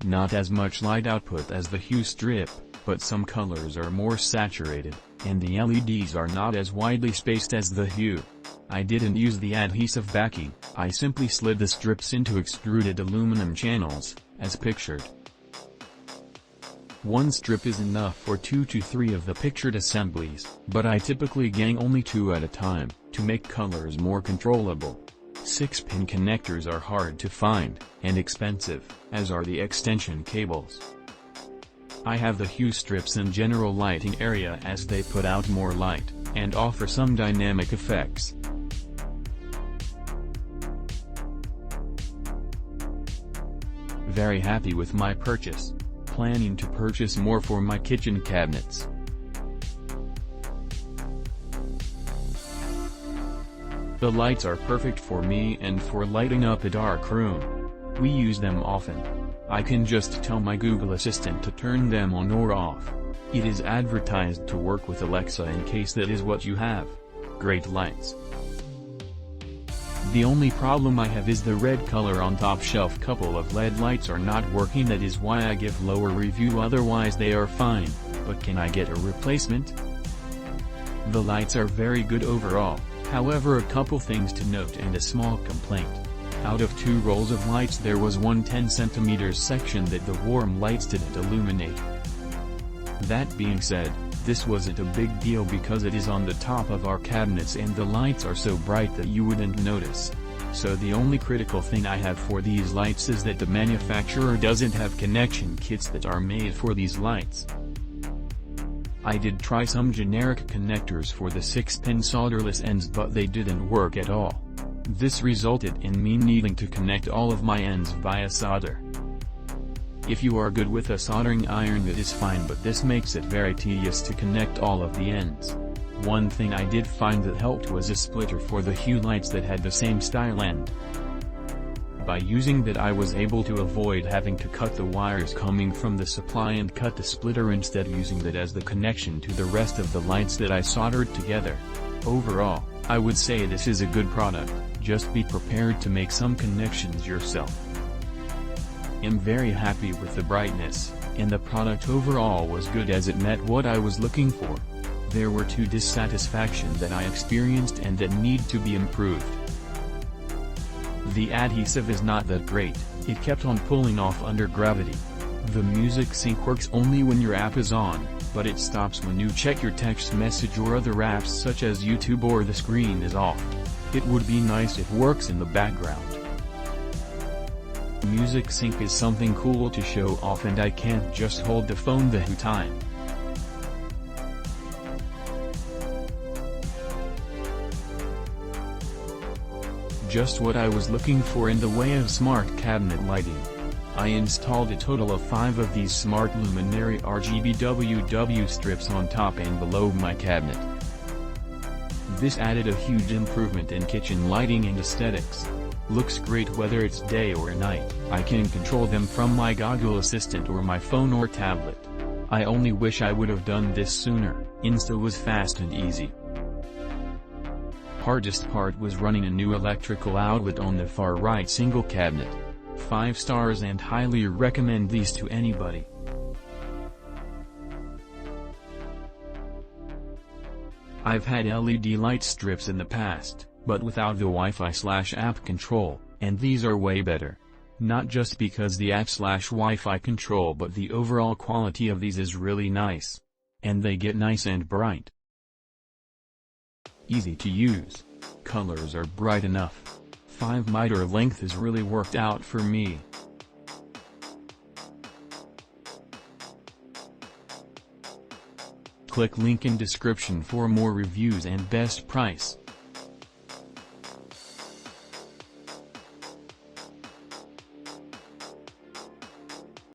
Not as much light output as the hue strip, but some colors are more saturated, and the LEDs are not as widely spaced as the hue. I didn't use the adhesive backing, I simply slid the strips into extruded aluminum channels, as pictured. One strip is enough for 2 to 3 of the pictured assemblies, but I typically gang only 2 at a time, to make colors more controllable. 6-pin connectors are hard to find, and expensive, as are the extension cables. I have the hue strips in general lighting area as they put out more light, and offer some dynamic effects. Very happy with my purchase. Planning to purchase more for my kitchen cabinets. The lights are perfect for me and for lighting up a dark room. We use them often. I can just tell my Google Assistant to turn them on or off. It is advertised to work with Alexa in case that is what you have. Great lights. The only problem I have is the red color on top shelf. Couple of LED lights are not working, that is why I give lower review, otherwise they are fine, but can I get a replacement? The lights are very good overall, however a couple things to note and a small complaint. Out of 2 rolls of lights there was one 10 cm section that the warm lights didn't illuminate. That being said, this wasn't a big deal because it is on the top of our cabinets and the lights are so bright that you wouldn't notice. So the only critical thing I have for these lights is that the manufacturer doesn't have connection kits that are made for these lights. I did try some generic connectors for the 6-pin solderless ends, but they didn't work at all. This resulted in me needing to connect all of my ends via solder. If you are good with a soldering iron, that is fine, but this makes it very tedious to connect all of the ends. One thing I did find that helped was a splitter for the hue lights that had the same style end. By using that I was able to avoid having to cut the wires coming from the supply and cut the splitter, instead using that as the connection to the rest of the lights that I soldered together. Overall, I would say this is a good product, just be prepared to make some connections yourself. I'm very happy with the brightness, and the product overall was good as it met what I was looking for. There were 2 dissatisfactions that I experienced and that need to be improved. The adhesive is not that great, it kept on pulling off under gravity. The music sync works only when your app is on, but it stops when you check your text message or other apps such as YouTube or the screen is off. It would be nice if it works in the background. Music sync is something cool to show off, and I can't just hold the phone the whole time. Just what I was looking for in the way of smart cabinet lighting. I installed a total of 5 of these smart Lumary RGBWW strips on top and below my cabinet. This added a huge improvement in kitchen lighting and aesthetics. Looks great whether it's day or night. I can control them from my Google Assistant or my phone or tablet. I only wish I would have done this sooner. Insta was fast and easy. Hardest part was running a new electrical outlet on the far right single cabinet. 5 stars and highly recommend these to anybody. I've had LED light strips in the past, but without the Wi-Fi/app control, and these are way better. Not just because the app/Wi-Fi control, but the overall quality of these is really nice. And they get nice and bright. Easy to use. Colors are bright enough. 5-meter length has really worked out for me. Click link in description for more reviews and best price.